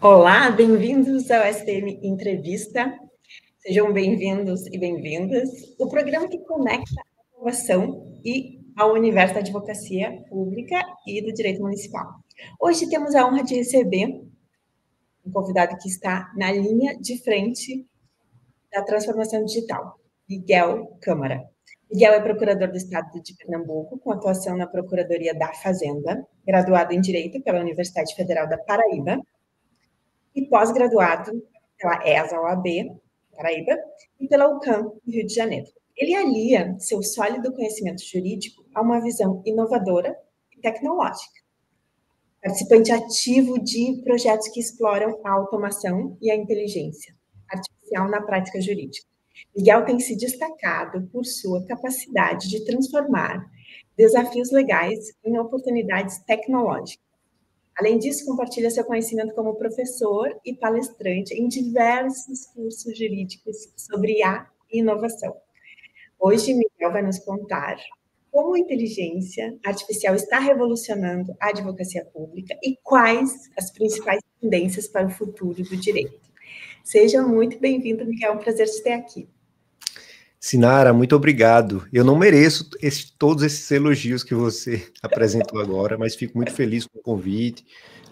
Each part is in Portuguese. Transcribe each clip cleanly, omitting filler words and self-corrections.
Olá, bem-vindos ao STM Entrevista. Sejam bem-vindos e bem-vindas. O programa que conecta a inovação e ao universo da advocacia pública e do direito municipal. Hoje temos a honra de receber um convidado que está na linha de frente da transformação digital, Miguel Câmara. Miguel é procurador do Estado de Pernambuco, com atuação na Procuradoria da Fazenda, graduado em Direito pela Universidade Federal da Paraíba, e pós-graduado pela ESA-OAB, Paraíba, e pela UCAM, no Rio de Janeiro. Ele alia seu sólido conhecimento jurídico a uma visão inovadora e tecnológica. Participante ativo de projetos que exploram a automação e a inteligência artificial na prática jurídica. Miguel tem se destacado por sua capacidade de transformar desafios legais em oportunidades tecnológicas. Além disso, compartilha seu conhecimento como professor e palestrante em diversos cursos jurídicos sobre IA e inovação. Hoje, Miguel vai nos contar como a inteligência artificial está revolucionando a advocacia pública e quais as principais tendências para o futuro do direito. Seja muito bem-vindo, Miguel. É um prazer te ter aqui. Sinara, muito obrigado. Eu não mereço todos esses elogios que você apresentou agora, mas fico muito feliz com o convite,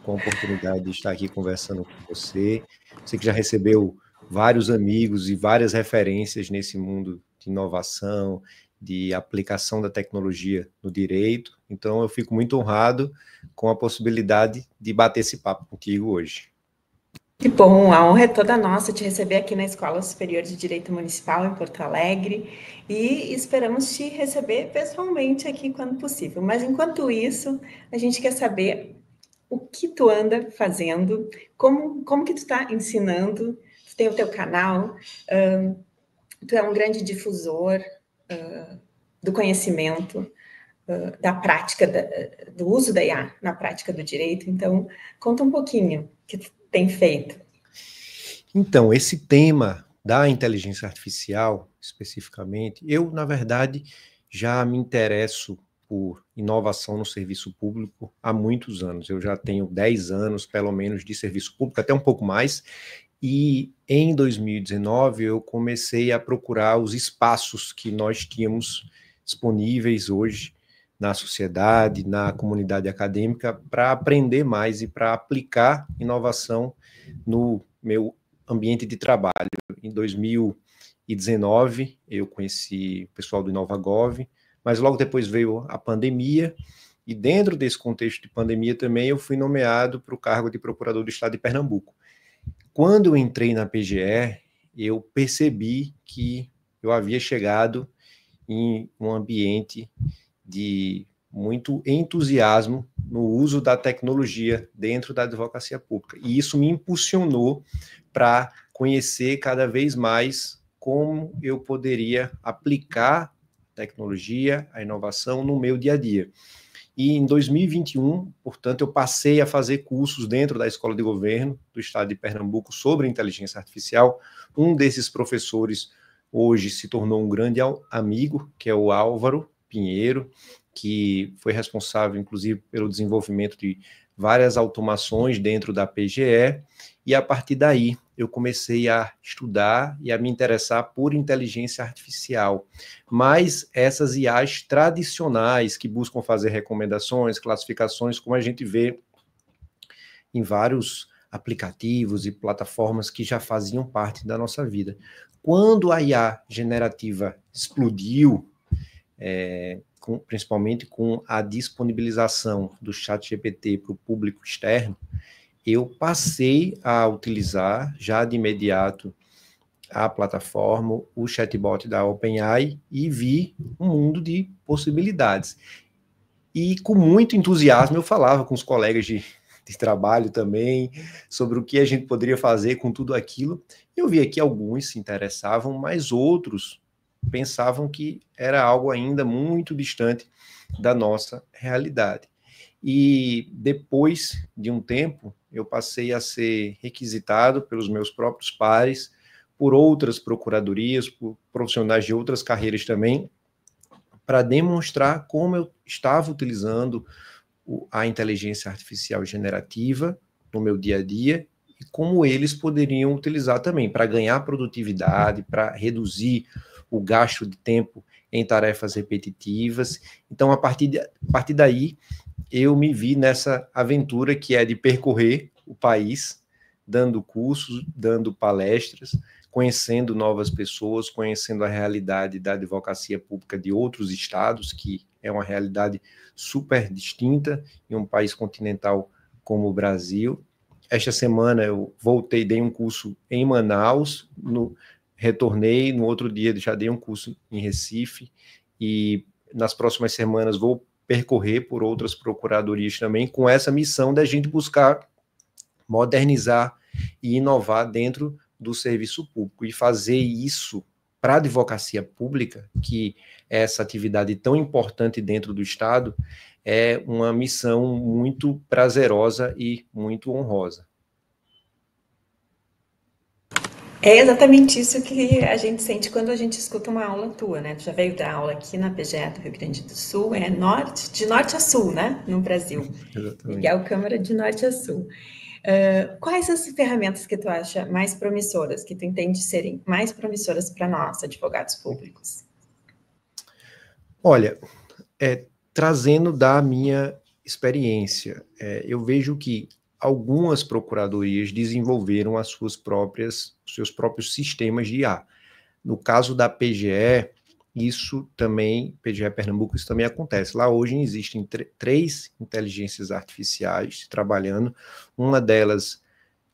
com a oportunidade de estar aqui conversando com você. Você que já recebeu vários amigos e várias referências nesse mundo de inovação, de aplicação da tecnologia no direito. Então, eu fico muito honrado com a possibilidade de bater esse papo contigo hoje. Que bom, a honra é toda nossa te receber aqui na Escola Superior de Direito Municipal em Porto Alegre e esperamos te receber pessoalmente aqui quando possível. Mas enquanto isso, a gente quer saber o que tu anda fazendo, como que tu está ensinando, tu tem o teu canal, tu é um grande difusor do conhecimento, da prática, do uso da IA na prática do direito. Então, conta um pouquinho o que tu tem feito. Então, esse tema da inteligência artificial, especificamente, eu, na verdade, já me interesso por inovação no serviço público há muitos anos. Eu já tenho 10 anos, pelo menos, de serviço público, até um pouco mais, e em 2019 eu comecei a procurar os espaços que nós tínhamos disponíveis hoje na sociedade, na comunidade acadêmica, para aprender mais e para aplicar inovação no meu ambiente de trabalho. Em 2019, eu conheci o pessoal do InovaGov, mas logo depois veio a pandemia, e dentro desse contexto de pandemia também eu fui nomeado para o cargo de procurador do Estado de Pernambuco. Quando eu entrei na PGE, eu percebi que eu havia chegado em um ambiente de muito entusiasmo no uso da tecnologia dentro da advocacia pública. E isso me impulsionou para conhecer cada vez mais como eu poderia aplicar tecnologia, a inovação no meu dia a dia. E em 2021, portanto, eu passei a fazer cursos dentro da Escola de Governo do Estado de Pernambuco sobre inteligência artificial. Um desses professores hoje se tornou um grande amigo, que é o Álvaro Pinheiro, que foi responsável, inclusive, pelo desenvolvimento de várias automações dentro da PGE, e a partir daí eu comecei a estudar e a me interessar por inteligência artificial. Mas essas IAs tradicionais, que buscam fazer recomendações, classificações, como a gente vê em vários aplicativos e plataformas que já faziam parte da nossa vida. Quando a IA generativa explodiu, principalmente com a disponibilização do ChatGPT para o público externo, eu passei a utilizar já de imediato a plataforma, o chatbot da OpenAI, e vi um mundo de possibilidades. E com muito entusiasmo eu falava com os colegas de trabalho também sobre o que a gente poderia fazer com tudo aquilo. Eu via que alguns se interessavam, mas outros pensavam que era algo ainda muito distante da nossa realidade. E depois de um tempo, eu passei a ser requisitado pelos meus próprios pares, por outras procuradorias, por profissionais de outras carreiras também, para demonstrar como eu estava utilizando a inteligência artificial generativa no meu dia a dia e como eles poderiam utilizar também para ganhar produtividade, para reduzir o gasto de tempo em tarefas repetitivas. Então, a partir daí, eu me vi nessa aventura que é de percorrer o país, dando cursos, dando palestras, conhecendo novas pessoas, conhecendo a realidade da advocacia pública de outros estados, que é uma realidade super distinta em um país continental como o Brasil. Esta semana eu voltei, dei um curso em Manaus, retornei, no outro dia já dei um curso em Recife, e nas próximas semanas vou percorrer por outras procuradorias também, com essa missão da gente buscar modernizar e inovar dentro do serviço público, e fazer isso para a advocacia pública, que é essa atividade tão importante dentro do Estado, é uma missão muito prazerosa e muito honrosa. É exatamente isso que a gente sente quando a gente escuta uma aula tua, né? Tu já veio dar aula aqui na PGE do Rio Grande do Sul, de norte a sul, né? No Brasil. Exatamente. Miguel Câmara, de norte a sul. Quais as ferramentas que tu acha mais promissoras, que tu entende serem mais promissoras para nós, advogados públicos? Olha, trazendo da minha experiência, eu vejo que algumas procuradorias desenvolveram seus próprios sistemas de IA. No caso da PGE, PGE Pernambuco, isso também acontece. Lá hoje existem 3 inteligências artificiais trabalhando. Uma delas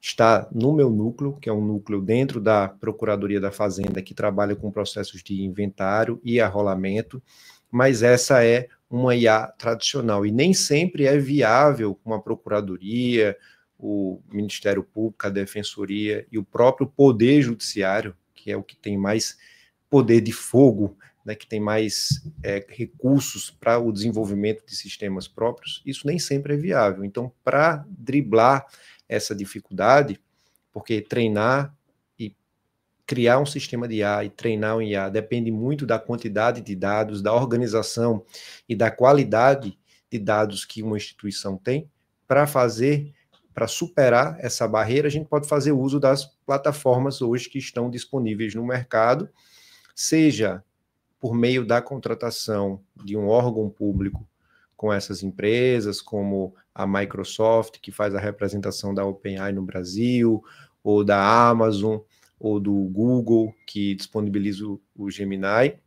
está no meu núcleo, que é um núcleo dentro da Procuradoria da Fazenda, que trabalha com processos de inventário e arrolamento, mas essa é uma IA tradicional, e nem sempre é viável uma procuradoria, o Ministério Público, a Defensoria e o próprio Poder Judiciário, que é o que tem mais poder de fogo, né, que tem mais recursos para o desenvolvimento de sistemas próprios, isso nem sempre é viável. Então, para driblar essa dificuldade, porque treinar e criar um sistema de IA e treinar um IA depende muito da quantidade de dados, da organização e da qualidade de dados que uma instituição tem. Para superar essa barreira, a gente pode fazer uso das plataformas hoje que estão disponíveis no mercado, seja por meio da contratação de um órgão público com essas empresas, como a Microsoft, que faz a representação da OpenAI no Brasil, ou da Amazon, ou do Google, que disponibiliza o Gemini,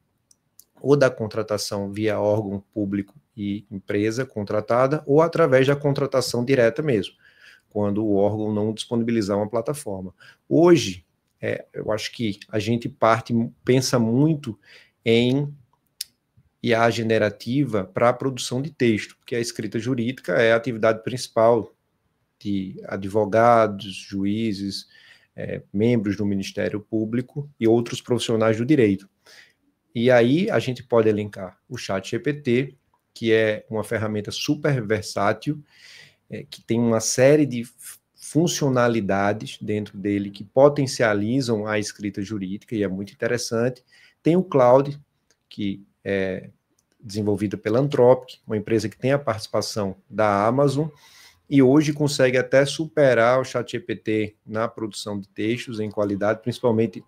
ou da contratação via órgão público e empresa contratada, ou através da contratação direta mesmo, quando o órgão não disponibilizar uma plataforma. Hoje, eu acho que a gente pensa muito em IA generativa para a produção de texto, porque a escrita jurídica é a atividade principal de advogados, juízes, membros do Ministério Público e outros profissionais do direito. E aí a gente pode elencar o ChatGPT, que é uma ferramenta super versátil, que tem uma série de funcionalidades dentro dele que potencializam a escrita jurídica, e é muito interessante. Tem o Claude, que é desenvolvida pela Anthropic, uma empresa que tem a participação da Amazon, e hoje consegue até superar o ChatGPT na produção de textos em qualidade, principalmente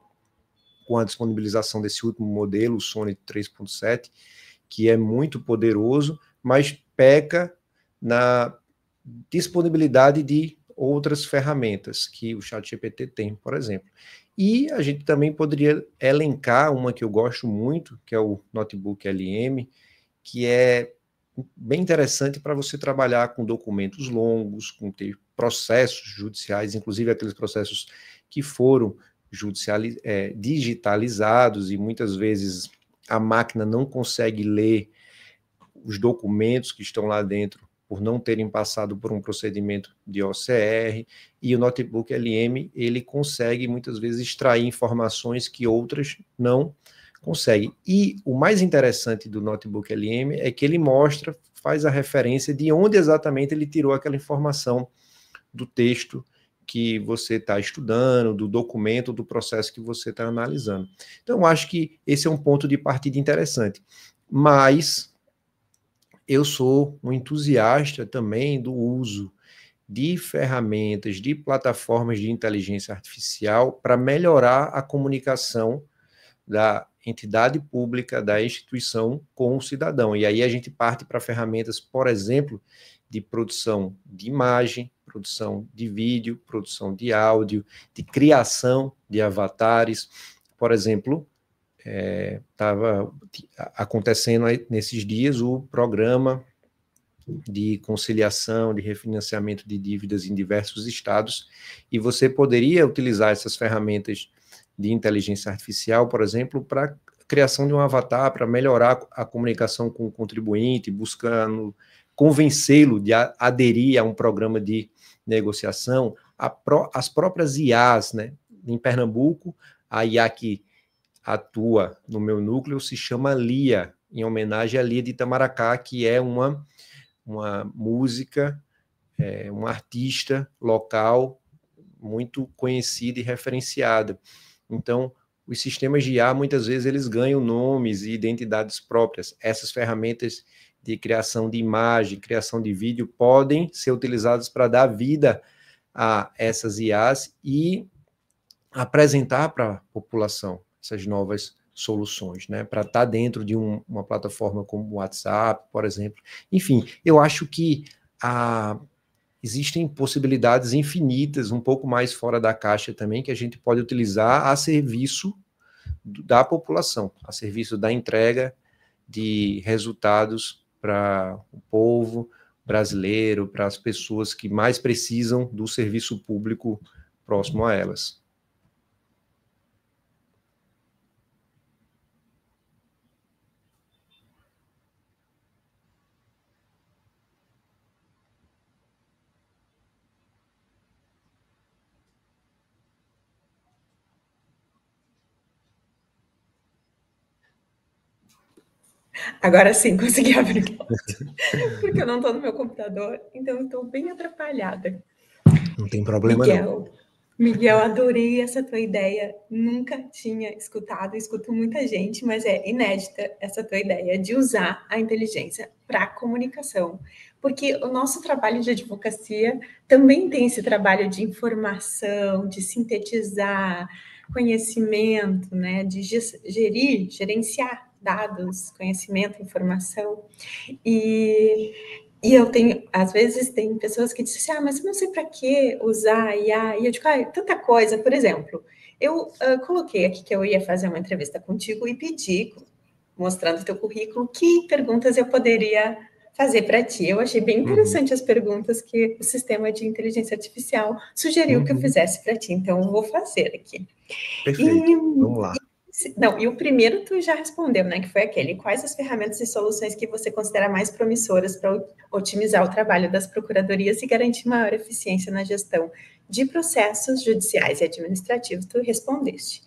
com a disponibilização desse último modelo, o Sonnet 3.7, que é muito poderoso, mas peca na disponibilidade de outras ferramentas que o ChatGPT tem, por exemplo. E a gente também poderia elencar uma que eu gosto muito, que é o Notebook LM, que é bem interessante para você trabalhar com documentos longos, com ter processos judiciais, inclusive aqueles processos que foram digitalizados, e muitas vezes a máquina não consegue ler os documentos que estão lá dentro por não terem passado por um procedimento de OCR, e o Notebook LM, ele consegue muitas vezes extrair informações que outras não conseguem. E o mais interessante do Notebook LM é que ele faz a referência de onde exatamente ele tirou aquela informação do texto que você está estudando, do documento, do processo que você está analisando. Então, eu acho que esse é um ponto de partida interessante. Mas eu sou um entusiasta também do uso de ferramentas, de plataformas de inteligência artificial para melhorar a comunicação da entidade pública, da instituição com o cidadão. E aí a gente parte para ferramentas, por exemplo, de produção de imagem, produção de vídeo, produção de áudio, de criação de avatares. Por exemplo, estava acontecendo nesses dias o programa de conciliação, de refinanciamento de dívidas em diversos estados, e você poderia utilizar essas ferramentas de inteligência artificial, por exemplo, para criação de um avatar, para melhorar a comunicação com o contribuinte, buscando convencê-lo de aderir a um programa de negociação. As próprias IAs, né? Em Pernambuco, a IA que atua no meu núcleo se chama Lia, em homenagem a Lia de Itamaracá, que é uma música, uma artista local muito conhecida e referenciada. Então, os sistemas de IA, muitas vezes, eles ganham nomes e identidades próprias. Essas ferramentas de criação de imagem, criação de vídeo, podem ser utilizadas para dar vida a essas IAs e apresentar para a população essas novas soluções, né, para estar dentro de uma plataforma como o WhatsApp, por exemplo. Enfim, eu acho que existem possibilidades infinitas, um pouco mais fora da caixa também, que a gente pode utilizar a serviço da população, a serviço da entrega de resultados para o povo brasileiro, para as pessoas que mais precisam do serviço público próximo a elas. Agora sim, consegui abrir o áudio, porque eu não estou no meu computador, então eu estou bem atrapalhada. Não tem problema, não. Miguel, adorei essa tua ideia, nunca tinha escutado, escuto muita gente, mas é inédita essa tua ideia de usar a inteligência para comunicação, porque o nosso trabalho de advocacia também tem esse trabalho de informação, de sintetizar conhecimento, né, de gerenciar dados, conhecimento, informação, e eu tenho, às vezes, tem pessoas que dizem assim, mas eu não sei para que usar IA. E eu digo, tanta coisa. Por exemplo, eu coloquei aqui que eu ia fazer uma entrevista contigo e pedi, mostrando o teu currículo, que perguntas eu poderia fazer para ti. Eu achei bem interessante as perguntas que o sistema de inteligência artificial sugeriu que eu fizesse para ti. Então, eu vou fazer aqui. Perfeito, vamos lá. Não, e o primeiro tu já respondeu, né, que foi aquele, quais as ferramentas e soluções que você considera mais promissoras para otimizar o trabalho das procuradorias e garantir maior eficiência na gestão de processos judiciais e administrativos? Tu respondeste.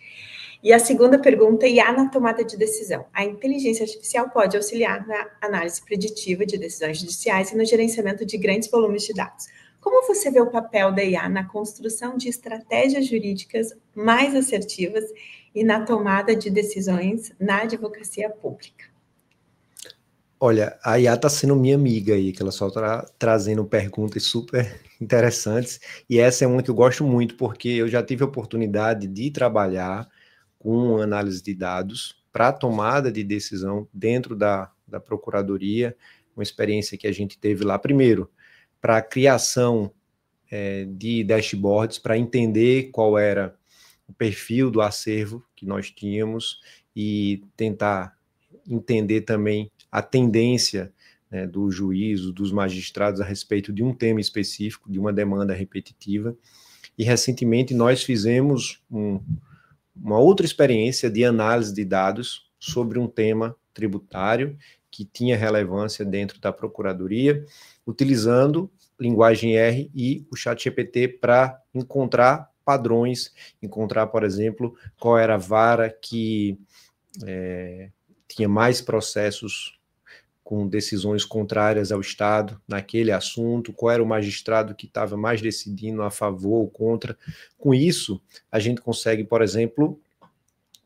E a segunda pergunta, IA na tomada de decisão. A inteligência artificial pode auxiliar na análise preditiva de decisões judiciais e no gerenciamento de grandes volumes de dados. Como você vê o papel da IA na construção de estratégias jurídicas mais assertivas e na tomada de decisões na advocacia pública? Olha, a IA está sendo minha amiga aí, que ela só está trazendo perguntas super interessantes, e essa é uma que eu gosto muito, porque eu já tive a oportunidade de trabalhar com análise de dados para tomada de decisão dentro da Procuradoria, uma experiência que a gente teve lá, primeiro, para a criação de dashboards, para entender qual era o perfil do acervo que nós tínhamos e tentar entender também a tendência, né, do juízo, dos magistrados a respeito de um tema específico, de uma demanda repetitiva. E recentemente nós fizemos uma outra experiência de análise de dados sobre um tema tributário que tinha relevância dentro da Procuradoria, utilizando linguagem R e o ChatGPT para encontrar padrões, encontrar, por exemplo, qual era a vara que tinha mais processos com decisões contrárias ao Estado naquele assunto, qual era o magistrado que estava mais decidindo a favor ou contra. Com isso, a gente consegue, por exemplo,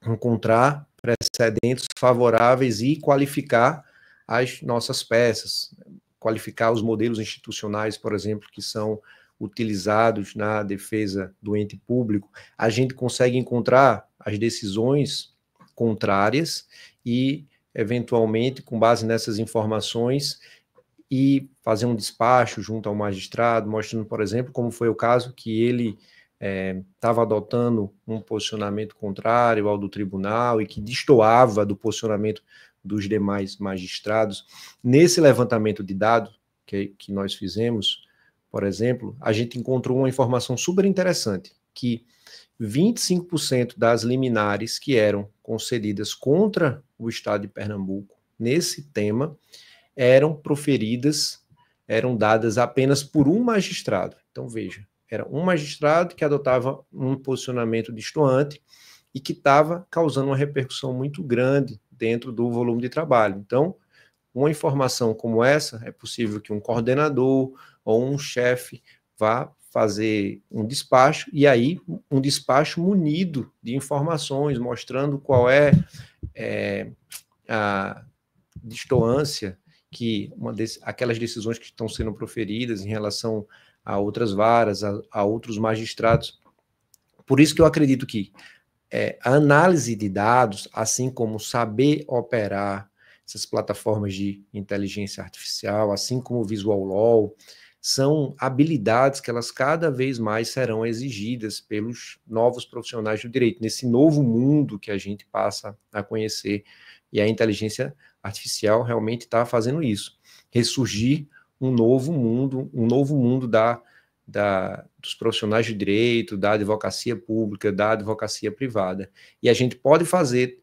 encontrar precedentes favoráveis e qualificar as nossas peças, qualificar os modelos institucionais, por exemplo, que são utilizados na defesa do ente público, a gente consegue encontrar as decisões contrárias e, eventualmente, com base nessas informações, e fazer um despacho junto ao magistrado, mostrando, por exemplo, como foi o caso que ele estava adotando um posicionamento contrário ao do tribunal e que destoava do posicionamento dos demais magistrados. Nesse levantamento de dados que nós fizemos, por exemplo, a gente encontrou uma informação super interessante, que 25% das liminares que eram concedidas contra o Estado de Pernambuco nesse tema eram proferidas, eram dadas apenas por um magistrado. Então, veja, era um magistrado que adotava um posicionamento destoante e que estava causando uma repercussão muito grande dentro do volume de trabalho. Então, uma informação como essa, é possível que um coordenador ou um chefe vá fazer um despacho, e aí um despacho munido de informações, mostrando qual é a distoância que aquelas decisões que estão sendo proferidas em relação a outras varas, a outros magistrados. Por isso que eu acredito que a análise de dados, assim como saber operar essas plataformas de inteligência artificial, assim como o Visual Law, são habilidades que elas cada vez mais serão exigidas pelos novos profissionais do direito, nesse novo mundo que a gente passa a conhecer, e a inteligência artificial realmente está fazendo isso, ressurgir um novo mundo dos profissionais de direito, da advocacia pública, da advocacia privada. E a gente pode fazer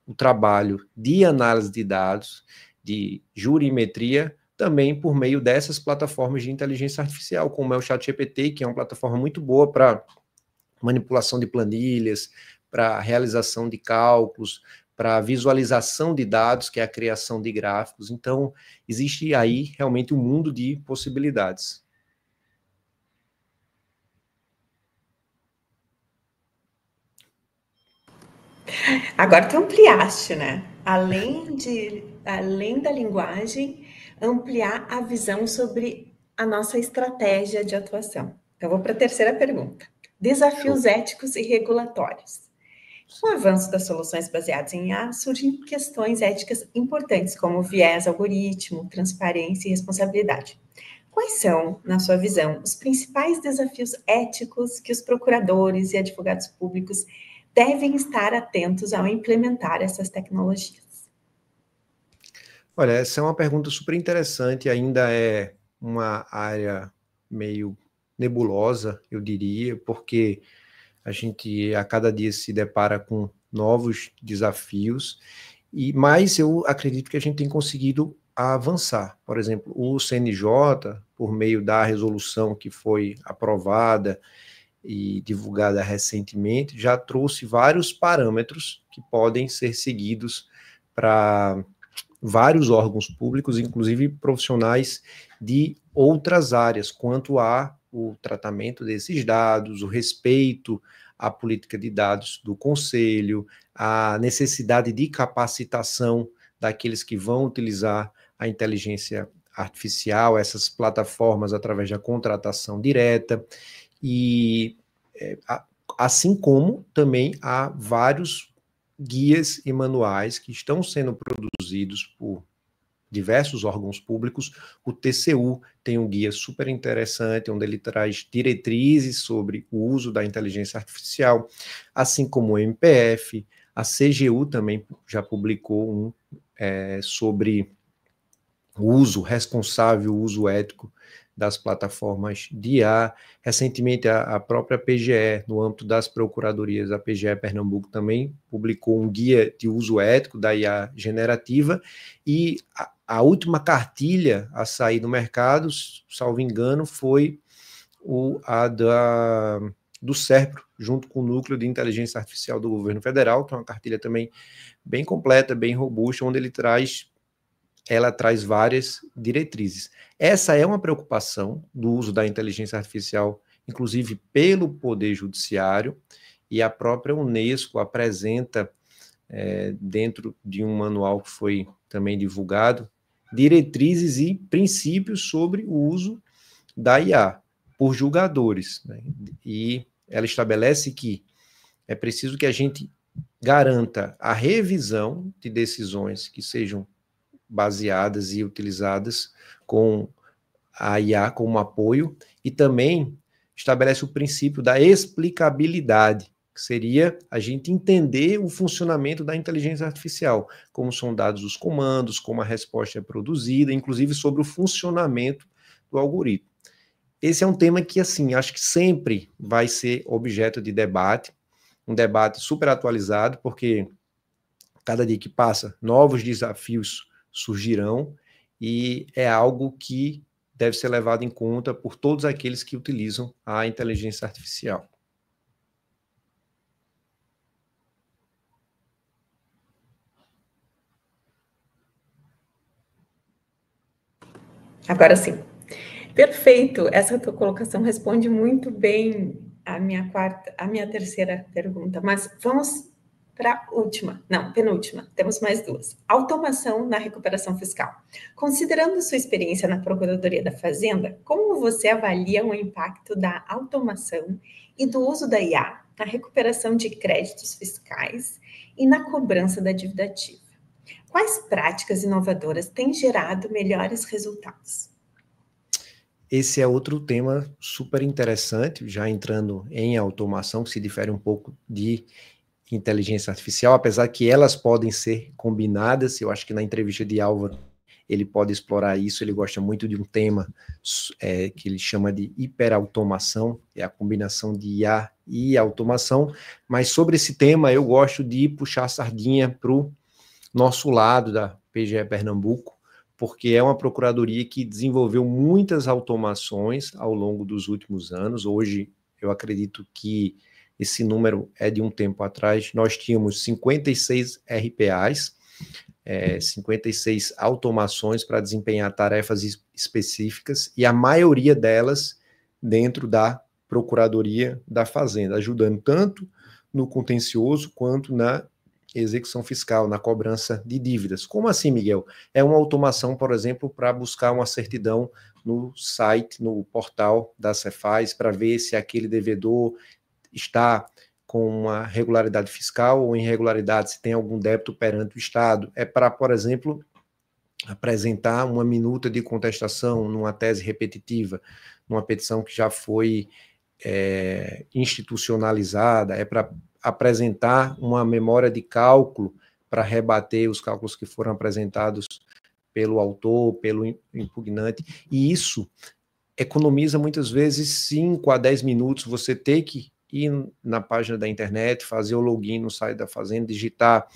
o trabalho de análise de dados, de jurimetria, também por meio dessas plataformas de inteligência artificial, como é o ChatGPT, que é uma plataforma muito boa para manipulação de planilhas, para realização de cálculos, para visualização de dados, que é a criação de gráficos. Então, existe aí realmente um mundo de possibilidades. Agora tu ampliaste, né? Além da linguagem, ampliar a visão sobre a nossa estratégia de atuação. Então, vou para a terceira pergunta. Desafios éticos e regulatórios. Com o avanço das soluções baseadas em IA, surgem questões éticas importantes, como viés algoritmo, transparência e responsabilidade. Quais são, na sua visão, os principais desafios éticos que os procuradores e advogados públicos devem estar atentos ao implementar essas tecnologias? Olha, essa é uma pergunta super interessante, ainda é uma área meio nebulosa, eu diria, porque a gente a cada dia se depara com novos desafios, mas eu acredito que a gente tem conseguido avançar. Por exemplo, o CNJ, por meio da resolução que foi aprovada e divulgada recentemente, já trouxe vários parâmetros que podem ser seguidos para vários órgãos públicos, inclusive profissionais de outras áreas, quanto a o tratamento desses dados, o respeito à política de dados do Conselho, a necessidade de capacitação daqueles que vão utilizar a inteligência artificial, essas plataformas através da contratação direta, e assim como também há vários guias e manuais que estão sendo produzidos por diversos órgãos públicos. O TCU tem um guia super interessante, onde ele traz diretrizes sobre o uso da inteligência artificial, assim como o MPF. A CGU também já publicou um sobre o uso responsável, o uso ético das plataformas de IA. Recentemente, a própria PGE, no âmbito das procuradorias, a PGE Pernambuco também publicou um guia de uso ético da IA generativa, e a última cartilha a sair no mercado, salvo engano, foi do SERPRO, junto com o Núcleo de Inteligência Artificial do Governo Federal, que é uma cartilha também bem completa, bem robusta, onde ela traz várias diretrizes. Essa é uma preocupação do uso da inteligência artificial, inclusive pelo Poder Judiciário, e a própria Unesco apresenta, dentro de um manual que foi também divulgado, diretrizes e princípios sobre o uso da IA. por julgadores, né? E ela estabelece que é preciso que a gente garanta a revisão de decisões que sejam baseadas e utilizadas com a IA como apoio, e também estabelece o princípio da explicabilidade, que seria a gente entender o funcionamento da inteligência artificial, como são dados os comandos, como a resposta é produzida, inclusive sobre o funcionamento do algoritmo. Esse é um tema que, assim, acho que sempre vai ser objeto de debate, um debate super atualizado, porque cada dia que passa, novos desafios surgirão, e é algo que deve ser levado em conta por todos aqueles que utilizam a inteligência artificial. Agora sim. Perfeito. Essa tua colocação responde muito bem a minha terceira pergunta. Mas vamos para a última, não, penúltima. Temos mais duas. Automação na recuperação fiscal. Considerando sua experiência na Procuradoria da Fazenda, como você avalia o impacto da automação e do uso da IA na recuperação de créditos fiscais e na cobrança da dívida ativa? Quais práticas inovadoras têm gerado melhores resultados? Esse é outro tema super interessante, já entrando em automação, que se difere um pouco de inteligência artificial, apesar que elas podem ser combinadas. Eu acho que na entrevista de Álvaro ele pode explorar isso. Ele gosta muito de um tema que ele chama de hiperautomação, é a combinação de IA e automação. Mas sobre esse tema eu gosto de puxar a sardinha para o nosso lado da PGE Pernambuco, porque é uma procuradoria que desenvolveu muitas automações ao longo dos últimos anos. Hoje, eu acredito que esse número é de um tempo atrás. Nós tínhamos 56 RPAs, 56 automações para desempenhar tarefas específicas, e a maioria delas dentro da Procuradoria da Fazenda, ajudando tanto no contencioso quanto na execução fiscal, na cobrança de dívidas. Como assim, Miguel? É uma automação, por exemplo, para buscar uma certidão no site, no portal da Cefaz, para ver se aquele devedor está com uma regularidade fiscal ou irregularidade, se tem algum débito perante o Estado. É para, por exemplo, apresentar uma minuta de contestação numa tese repetitiva, numa petição que já foi institucionalizada, é para apresentar uma memória de cálculo para rebater os cálculos que foram apresentados pelo autor, pelo impugnante, e isso economiza muitas vezes 5 a 10 minutos, você ter que ir na página da internet, fazer o login no site da Fazenda, digitar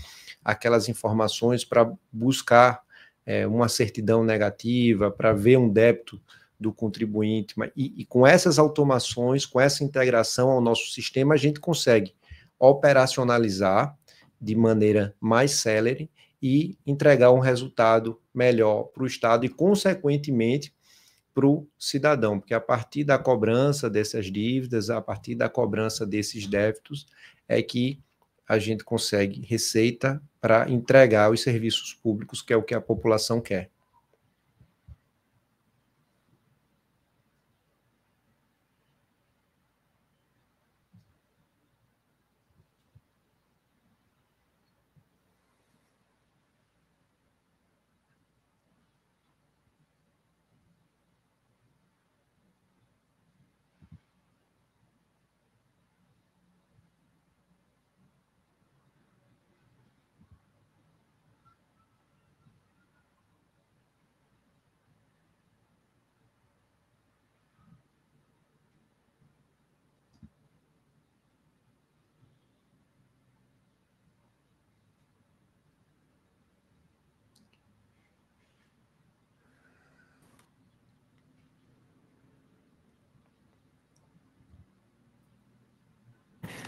aquelas informações para buscar uma certidão negativa, para ver um débito do contribuinte, e com essas automações, com essa integração ao nosso sistema, a gente consegue operacionalizar de maneira mais célere e entregar um resultado melhor para o Estado e, consequentemente, para o cidadão, porque a partir da cobrança dessas dívidas, a partir da cobrança desses débitos, é que a gente consegue receita para entregar os serviços públicos, que é o que a população quer.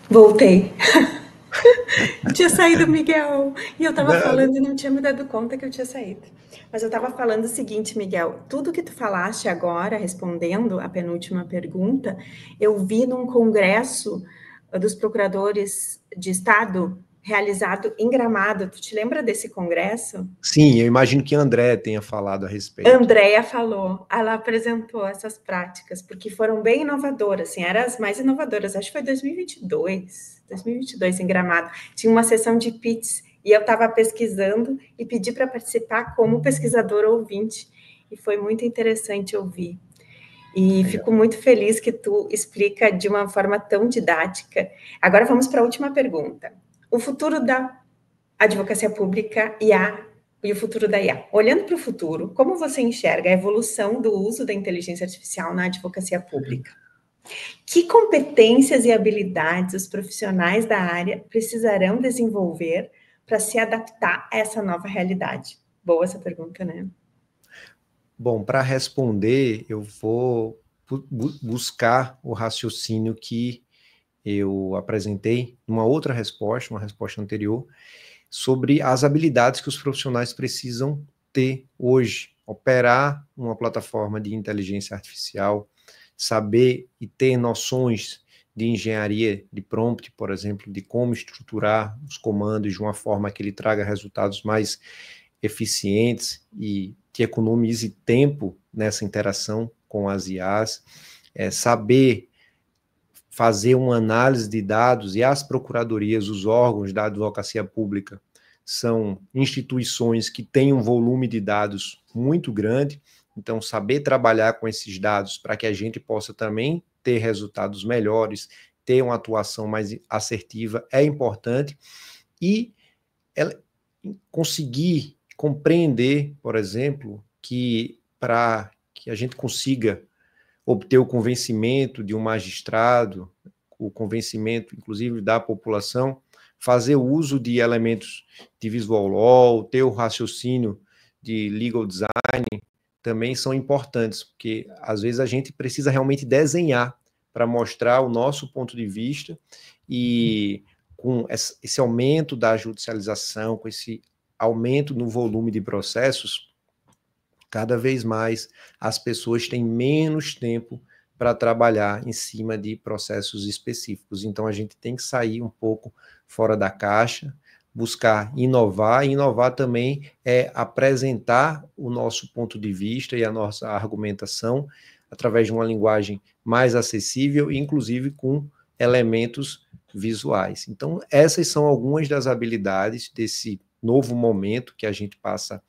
Voltei. Tinha saído, Miguel. E eu estava falando e não tinha me dado conta que eu tinha saído. Mas eu estava falando o seguinte, Miguel, tudo que tu falaste agora, respondendo a penúltima pergunta, eu vi num congresso dos procuradores de Estado realizado em Gramado. Tu te lembra desse congresso? Sim, eu imagino que a André tenha falado a respeito. Andréia falou, ela apresentou essas práticas, porque foram bem inovadoras, assim, eram as mais inovadoras, acho que foi 2022 em Gramado, tinha uma sessão de pits, e eu estava pesquisando e pedi para participar como pesquisador ouvinte, e foi muito interessante ouvir. E fico muito feliz que tu explica de uma forma tão didática. Agora vamos para a última pergunta. O futuro da advocacia pública e o futuro da IA. Olhando para o futuro, como você enxerga a evolução do uso da inteligência artificial na advocacia pública? Que competências e habilidades os profissionais da área precisarão desenvolver para se adaptar a essa nova realidade? Boa essa pergunta, né? Bom, para responder, eu vou buscar o raciocínio que eu apresentei numa outra resposta, uma resposta anterior, sobre as habilidades que os profissionais precisam ter hoje. Operar uma plataforma de inteligência artificial, saber e ter noções de engenharia de prompt, por exemplo, de como estruturar os comandos de uma forma que ele traga resultados mais eficientes e que economize tempo nessa interação com as IAs, saber fazer uma análise de dados, e as procuradorias, os órgãos da advocacia pública, são instituições que têm um volume de dados muito grande, então saber trabalhar com esses dados para que a gente possa também ter resultados melhores, ter uma atuação mais assertiva é importante, e conseguir compreender, por exemplo, que para que a gente consiga obter o convencimento de um magistrado, o convencimento, inclusive, da população, fazer uso de elementos de visual law, ter o raciocínio de legal design, também são importantes, porque às vezes a gente precisa realmente desenhar para mostrar o nosso ponto de vista, e com esse aumento da judicialização, com esse aumento no volume de processos, cada vez mais as pessoas têm menos tempo para trabalhar em cima de processos específicos. Então, a gente tem que sair um pouco fora da caixa, buscar inovar, e inovar também é apresentar o nosso ponto de vista e a nossa argumentação através de uma linguagem mais acessível, inclusive com elementos visuais. Então, essas são algumas das habilidades desse novo momento que a gente passa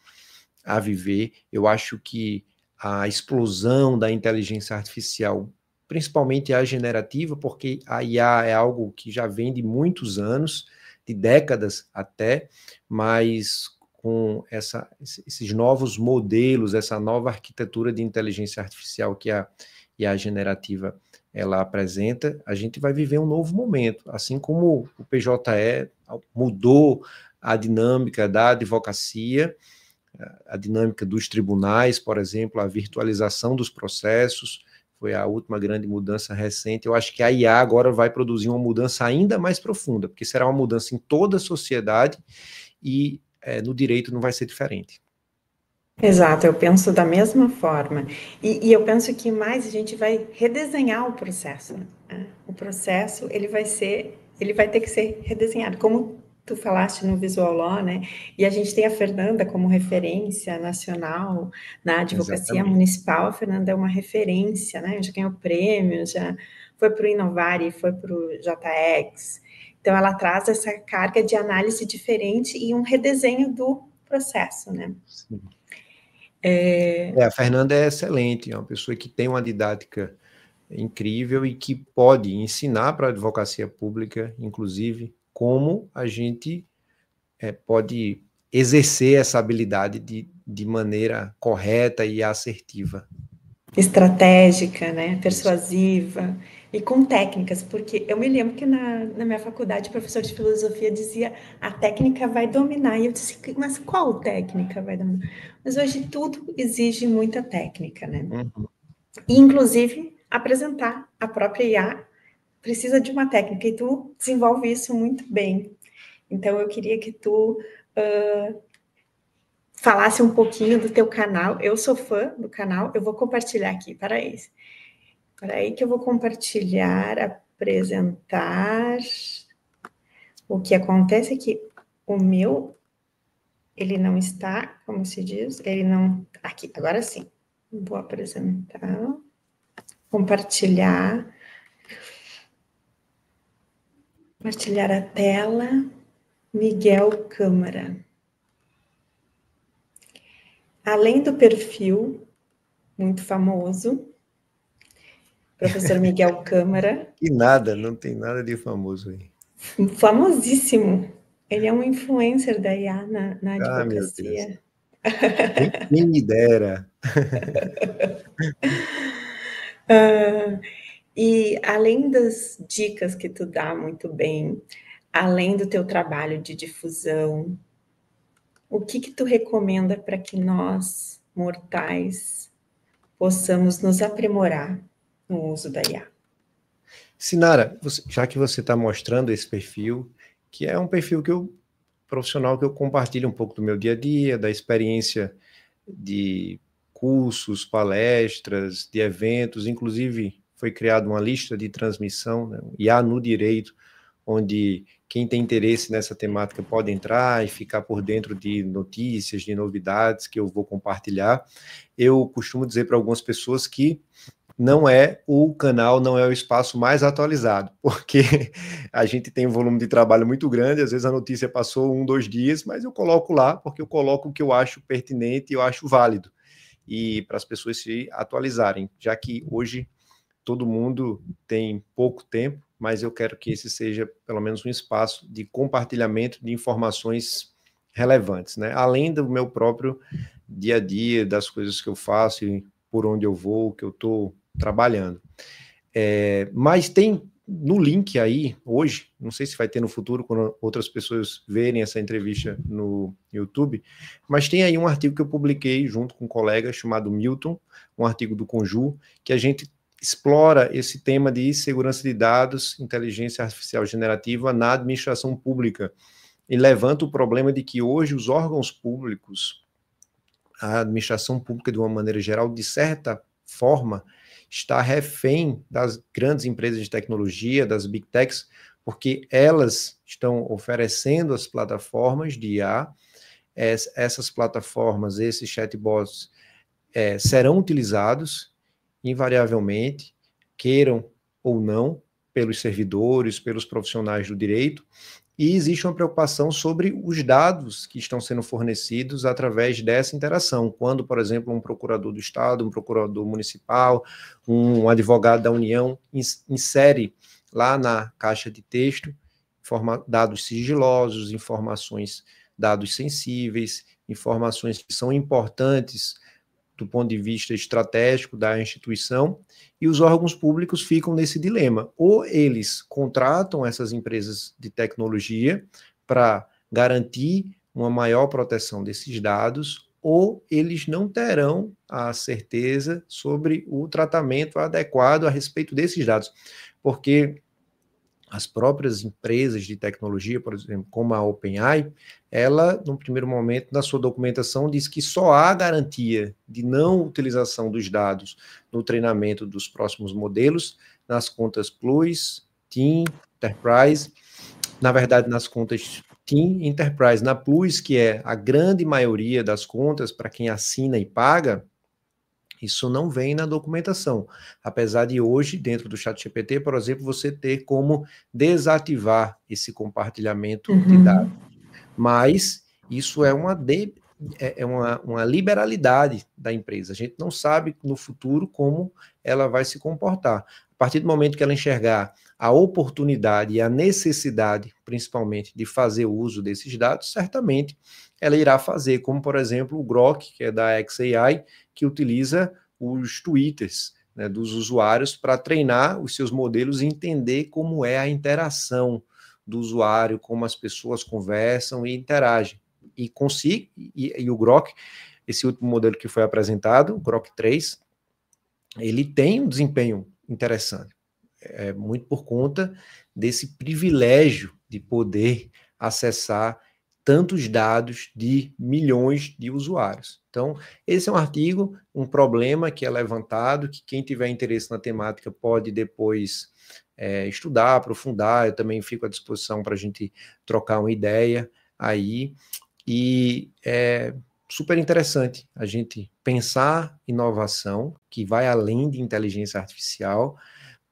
a viver. Eu acho que a explosão da inteligência artificial, principalmente a generativa, porque a IA é algo que já vem de muitos anos, de décadas até, mas com esses novos modelos, essa nova arquitetura de inteligência artificial que a IA generativa ela apresenta, a gente vai viver um novo momento, assim como o PJE mudou a dinâmica da advocacia, a dinâmica dos tribunais, por exemplo, a virtualização dos processos, foi a última grande mudança recente. Eu acho que a IA agora vai produzir uma mudança ainda mais profunda, porque será uma mudança em toda a sociedade, e no direito não vai ser diferente. Exato, eu penso da mesma forma. E eu penso que mais a gente vai redesenhar o processo, né? O processo, ele vai ter que ser redesenhado, como tu falaste no Visual Law, né? E a gente tem a Fernanda como referência nacional na advocacia municipal. A Fernanda é uma referência, né? Já ganhou prêmios, já foi para o Inovare, foi para o JX. Então, ela traz essa carga de análise diferente e um redesenho do processo, né? Sim. A Fernanda é excelente, é uma pessoa que tem uma didática incrível e que pode ensinar para a advocacia pública, inclusive, como a gente pode exercer essa habilidade de maneira correta e assertiva. Estratégica, né? Persuasiva e com técnicas, porque eu me lembro que na minha faculdade o professor de filosofia dizia a técnica vai dominar, e eu disse, mas qual técnica vai dominar? Mas hoje tudo exige muita técnica, né? Uhum. E, inclusive, apresentar a própria IA precisa de uma técnica, e tu desenvolve isso muito bem. Então, eu queria que tu falasse um pouquinho do teu canal. Eu sou fã do canal, eu vou compartilhar aqui, para aí que eu vou compartilhar, apresentar. O que acontece é que o meu, ele não está, como se diz, ele não... Aqui, agora sim. Vou apresentar, compartilhar a tela, Miguel Câmara. Além do perfil muito famoso, professor Miguel Câmara. Que nada, não tem nada de famoso aí. Famosíssimo. Ele é um influencer da IA na Ah, meu Deus. advocacia. Quem me dera. E além das dicas que tu dá muito bem, além do teu trabalho de difusão, o que tu recomenda para que nós, mortais, possamos nos aprimorar no uso da IA? Sinara, já que você está mostrando esse perfil, que é um perfil profissional que eu compartilho um pouco do meu dia a dia, da experiência de cursos, palestras, de eventos, inclusive foi criada uma lista de transmissão, né, IA no Direito, onde quem tem interesse nessa temática pode entrar e ficar por dentro de notícias, de novidades que eu vou compartilhar. Eu costumo dizer para algumas pessoas que não é o canal, não é o espaço mais atualizado, porque a gente tem um volume de trabalho muito grande, às vezes a notícia passou 1, 2 dias, mas eu coloco lá, porque eu coloco o que eu acho pertinente e eu acho válido, e para as pessoas se atualizarem, já que hoje todo mundo tem pouco tempo, mas eu quero que esse seja pelo menos um espaço de compartilhamento de informações relevantes, né? Além do meu próprio dia a dia, das coisas que eu faço e por onde eu vou, que eu estou trabalhando. Mas tem no link aí, hoje, não sei se vai ter no futuro, quando outras pessoas verem essa entrevista no YouTube, mas tem aí um artigo que eu publiquei junto com um colega chamado Milton, um artigo do Conju, que a gente explora esse tema de segurança de dados, inteligência artificial generativa na administração pública, e levanta o problema de que hoje os órgãos públicos, a administração pública de uma maneira geral, de certa forma, está refém das grandes empresas de tecnologia, das big techs, porque elas estão oferecendo as plataformas de IA, essas plataformas, esses chatbots serão utilizados invariavelmente, queiram ou não, pelos servidores, pelos profissionais do direito, e existe uma preocupação sobre os dados que estão sendo fornecidos através dessa interação. Quando, por exemplo, um procurador do Estado, um procurador municipal, um advogado da União insere lá na caixa de texto dados sigilosos, informações, dados sensíveis, informações que são importantes do ponto de vista estratégico da instituição, e os órgãos públicos ficam nesse dilema. Ou eles contratam essas empresas de tecnologia para garantir uma maior proteção desses dados, ou eles não terão a certeza sobre o tratamento adequado a respeito desses dados. Porque as próprias empresas de tecnologia, por exemplo, como a OpenAI, ela, no primeiro momento, na sua documentação, diz que só há garantia de não utilização dos dados no treinamento dos próximos modelos nas contas Plus, Team, Enterprise, na verdade, nas contas Team, Enterprise. Na Plus, que é a grande maioria das contas, para quem assina e paga, isso não vem na documentação, apesar de hoje, dentro do ChatGPT, por exemplo, você ter como desativar esse compartilhamento de dados. Mas isso é uma liberalidade da empresa. A gente não sabe no futuro como ela vai se comportar. A partir do momento que ela enxergar a oportunidade e a necessidade, principalmente, de fazer uso desses dados, certamente ela irá fazer, como, por exemplo, o Grok, que é da xAI, que utiliza os twitters, né, dos usuários para treinar os seus modelos e entender como é a interação do usuário, como as pessoas conversam e interagem. E o Grok, esse último modelo que foi apresentado, o Grok 3, ele tem um desempenho interessante, muito por conta desse privilégio de poder acessar tantos dados de milhões de usuários. Então, esse é um artigo, um problema que é levantado, que quem tiver interesse na temática pode depois estudar, aprofundar. Eu também fico à disposição para a gente trocar uma ideia aí. E é super interessante a gente pensar inovação que vai além de inteligência artificial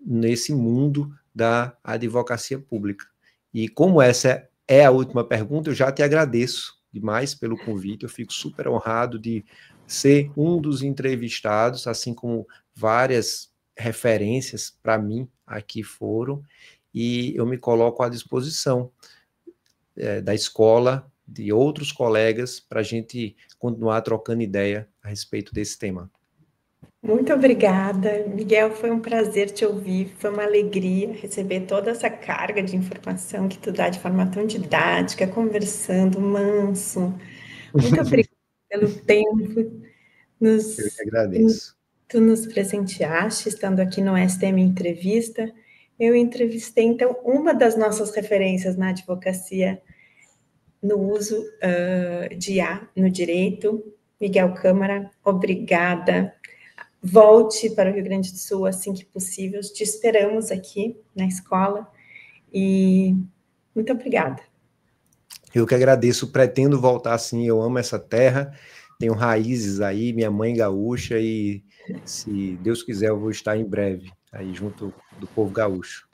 nesse mundo da advocacia pública. E como essa é a última pergunta, eu já te agradeço demais pelo convite, eu fico super honrado de ser um dos entrevistados, assim como várias referências para mim aqui foram, e eu me coloco à disposição da escola, de outros colegas, para a gente continuar trocando ideia a respeito desse tema. Muito obrigada, Miguel, foi um prazer te ouvir, foi uma alegria receber toda essa carga de informação que tu dá de forma tão didática, conversando, manso. Muito obrigada pelo tempo. Eu que agradeço. Tu nos presenteaste estando aqui no STM Entrevista. Eu entrevistei, então, uma das nossas referências na advocacia no uso de IA no direito, Miguel Câmara, obrigada. Volte para o Rio Grande do Sul assim que possível. Te esperamos aqui na escola e muito obrigada. Eu que agradeço, pretendo voltar sim, eu amo essa terra, tenho raízes aí, minha mãe gaúcha e se Deus quiser eu vou estar em breve aí junto do povo gaúcho.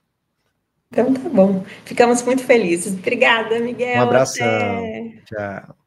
Então tá bom, ficamos muito felizes. Obrigada, Miguel. Um abração. Até. Tchau.